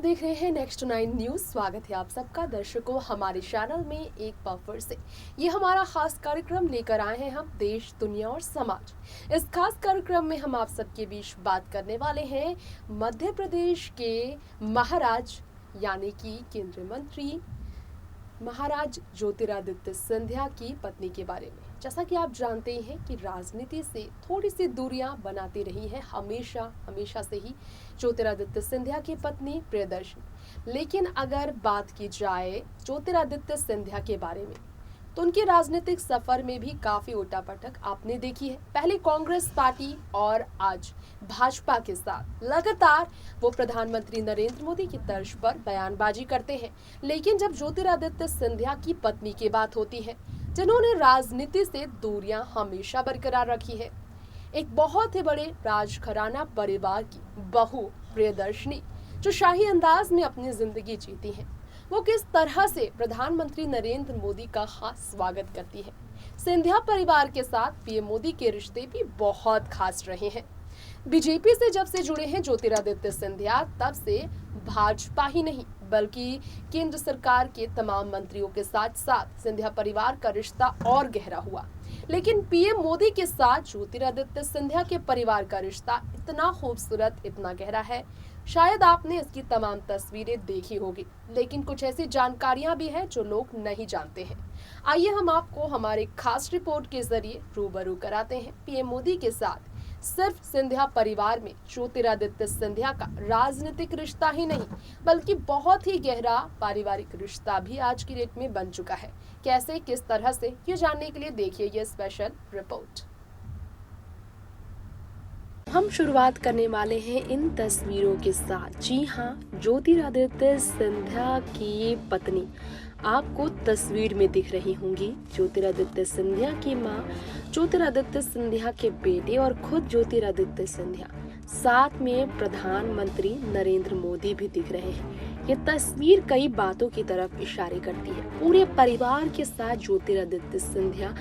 देख रहे हैं नेक्स्ट 9 न्यूज। स्वागत है आप सबका दर्शकों हमारे चैनल में एक बार फिर से। ये हमारा खास कार्यक्रम लेकर आए हैं हम देश, दुनिया और समाज। इस खास कार्यक्रम में हम आप सबके बीच बात करने वाले हैं मध्य प्रदेश के महाराज यानी कि केंद्रीय मंत्री महाराज ज्योतिरादित्य सिंधिया की पत्नी के बारे में। जैसा कि आप जानते हैं कि राजनीति से थोड़ी सी दूरियां बनाती रही हैं हमेशा से ही ज्योतिरादित्य सिंधिया की पत्नी प्रियदर्शनी। लेकिन अगर बात की जाए ज्योतिरादित्य सिंधिया के बारे में तो उनके राजनीतिक सफर में भी काफी उठापटक आपने देखी है। पहले कांग्रेस पार्टी और आज भाजपा के साथ लगातार वो प्रधानमंत्री नरेंद्र मोदी की तर्ज पर बयानबाजी करते हैं। लेकिन जब ज्योतिरादित्य सिंधिया की पत्नी की बात होती है, जिन्होंने राजनीति से दूरियां हमेशा बरकरार रखी है, एक बहुत ही बड़े राजघराना परिवार की बहू प्रियदर्शनी जो शाही अंदाज में अपनी जिंदगी जीती है, वो किस तरह से प्रधानमंत्री नरेंद्र मोदी का खास स्वागत करती है। सिंधिया परिवार के साथ पीएम मोदी के रिश्ते भी बहुत खास रहे हैं। बीजेपी से जब से जुड़े हैं ज्योतिरादित्य सिंधिया, तब से भाजपा ही नहीं बल्कि केंद्र सरकार के तमाम मंत्रियों के साथ साथ सिंधिया परिवार का रिश्ता और गहरा हुआ। लेकिन पीएम मोदी के साथ ज्योतिरादित्य सिंधिया के परिवार का रिश्ता इतना खूबसूरत, इतना गहरा है, शायद आपने इसकी तमाम तस्वीरें देखी होगी। लेकिन कुछ ऐसी जानकारियां भी हैं जो लोग नहीं जानते हैं। आइए हम आपको हमारे खास रिपोर्ट के जरिए रूबरू कराते हैं पीएम मोदी के साथ सिर्फ सिंधिया परिवार में ज्योतिरादित्य सिंधिया का राजनीतिक रिश्ता ही नहीं बल्कि बहुत ही गहरा पारिवारिक रिश्ता भी आज की डेट में बन चुका है। कैसे, किस तरह से, ये जानने के लिए देखिए ये स्पेशल रिपोर्ट। हम शुरुआत करने वाले हैं इन तस्वीरों के साथ। जी हाँ, ज्योतिरादित्य सिंधिया की पत्नी आपको तस्वीर में दिख रही होंगी। ज्योतिरादित्य सिंधिया की मां, ज्योतिरादित्य सिंधिया के बेटे और खुद ज्योतिरादित्य सिंधिया, साथ में प्रधानमंत्री नरेंद्र मोदी भी दिख रहे हैं। ये तस्वीर कई बातों की तरफ इशारे करती है। पूरे परिवार के साथ ज्योतिरादित्य सिंधिया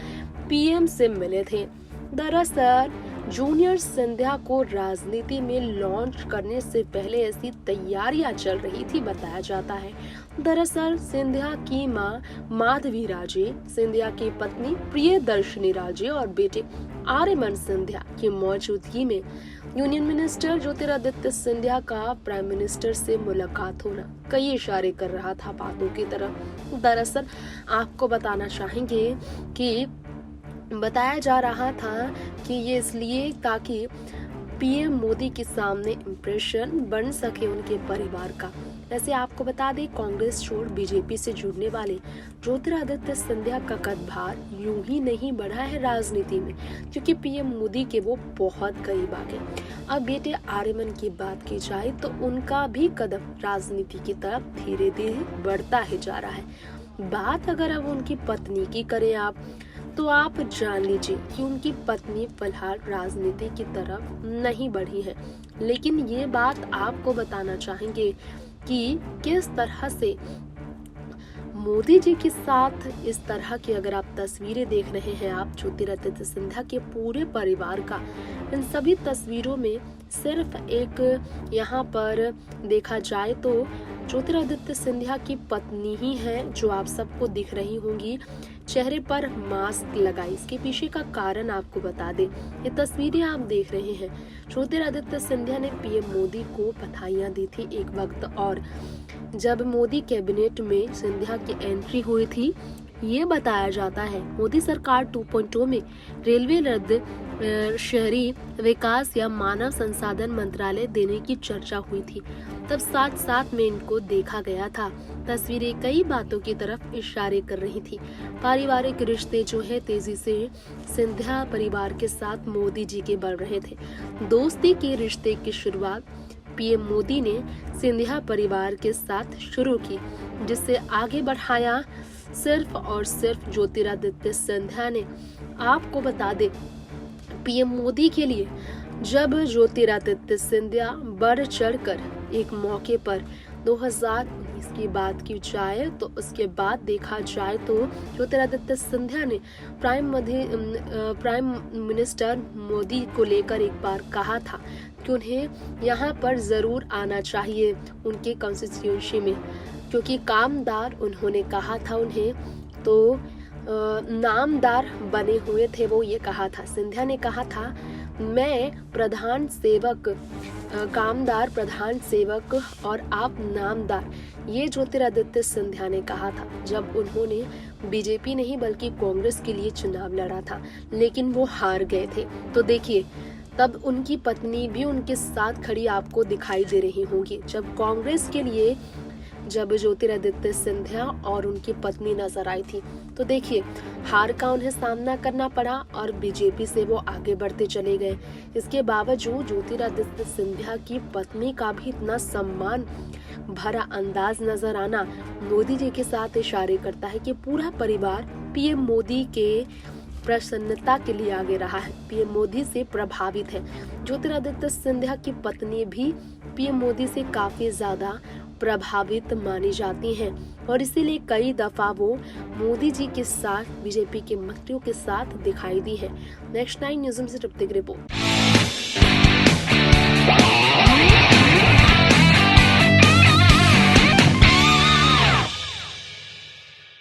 पीएम से मिले थे। दरअसल जूनियर सिंधिया को राजनीति में लॉन्च करने से पहले ऐसी तैयारियां चल रही थी, बताया जाता है। दरअसल सिंधिया की मां माधवी राजे, सिंधिया की पत्नी प्रियदर्शनी राजे और बेटे आर्यमन सिंधिया की मौजूदगी में यूनियन मिनिस्टर ज्योतिरादित्य सिंधिया का प्राइम मिनिस्टर से मुलाकात होना कई इशारे कर रहा था बातों की तरफ। दरअसल आपको बताना चाहेंगे कि बताया जा रहा था कि ये इसलिए ताकि पीएम मोदी के सामने इम्प्रेशन बन सके उनके परिवार का। वैसे आपको बता दें, कांग्रेस छोड़ बीजेपी से जुड़ने वाले ज्योतिरादित्य सिंधिया का कदभार यूं ही नहीं बढ़ा है राजनीति में, क्योंकि पीएम मोदी के वो बहुत करीब आ गए। अब बेटे आर्यमन की बात की जाए तो उनका भी कदम राजनीति की तरफ धीरे धीरे बढ़ता ही जा रहा है। बात अगर अब उनकी पत्नी की करें आप, तो आप जान लीजिए कि उनकी पत्नी फिलहाल राजनीति की तरफ नहीं बढ़ी है। लेकिन ये बात आपको बताना चाहेंगे कि किस तरह से मोदी जी के साथ इस तरह की अगर आप तस्वीरें देख रहे हैं आप ज्योतिरादित्य सिंधिया के पूरे परिवार का, इन सभी तस्वीरों में सिर्फ एक यहाँ पर देखा जाए तो ज्योतिरादित्य सिंधिया की पत्नी ही है जो आप सबको दिख रही होंगी, चेहरे पर मास्क लगाई। इसके पीछे का कारण आपको बता दें, ये तस्वीरें आप देख रहे हैं। ज्योतिरादित्य सिंधिया ने पीएम मोदी को बधाइयां दी थी एक वक्त, और जब मोदी कैबिनेट में सिंधिया की एंट्री हुई थी, ये बताया जाता है मोदी सरकार 2.0 में रेलवे रद्द, शहरी विकास या मानव संसाधन मंत्रालय देने की चर्चा हुई थी। तब साथ साथ में इनको देखा गया था। तस्वीरें कई बातों की तरफ इशारे कर रही थी। पारिवारिक रिश्ते जो है तेजी से सिंधिया परिवार के साथ मोदी जी के बढ़ रहे थे। दोस्ती के रिश्ते की शुरुआत पीएम मोदी ने सिंधिया परिवार के साथ शुरू की, जिससे आगे बढ़ाया सिर्फ और सिर्फ ज्योतिरादित्य सिंधिया ने। आपको बता दे, पीएम मोदी के लिए जब ज्योतिरादित्य सिंधिया बढ़ चढ़कर एक मौके पर 2019 की बात की जाए तो उसके बाद देखा जाए तो ज्योतिरादित्य सिंधिया ने प्राइम मिनिस्टर मोदी को लेकर एक बार कहा था कि उन्हें यहाँ पर ज़रूर आना चाहिए उनके कॉन्स्टिट्यूंसी में, क्योंकि कामदार उन्होंने कहा था उन्हें, तो नामदार बने हुए थे वो, ये कहा था। सिंधिया ने कहा था मैं प्रधान सेवक, कामदार प्रधान सेवक और आप नामदार, ये ज्योतिरादित्य सिंधिया ने कहा था जब उन्होंने बीजेपी नहीं बल्कि कांग्रेस के लिए चुनाव लड़ा था, लेकिन वो हार गए थे। तो देखिए तब उनकी पत्नी भी उनके साथ खड़ी आपको दिखाई दे रही होंगी जब कांग्रेस के लिए, जब ज्योतिरादित्य सिंधिया और उनकी पत्नी नजर आई थी। तो देखिए हार का उन्हें सामना करना पड़ा और बीजेपी से वो आगे बढ़ते चले गए। इसके बावजूद ज्योतिरादित्य सिंधिया की पत्नी का भी इतना सम्मान भरा अंदाज नजर आना मोदी जी के साथ इशारे करता है कि पूरा परिवार पीएम मोदी के प्रसन्नता के लिए आगे रहा है, पीएम मोदी से प्रभावित है। ज्योतिरादित्य सिंधिया की पत्नी भी पीएम मोदी से काफी ज्यादा प्रभावित मानी जाती हैं और इसीलिए कई दफा वो मोदी जी के साथ, बीजेपी के मंत्रियों के साथ दिखाई दी है। नेक्स्ट 9 न्यूज़ से रिपोर्ट।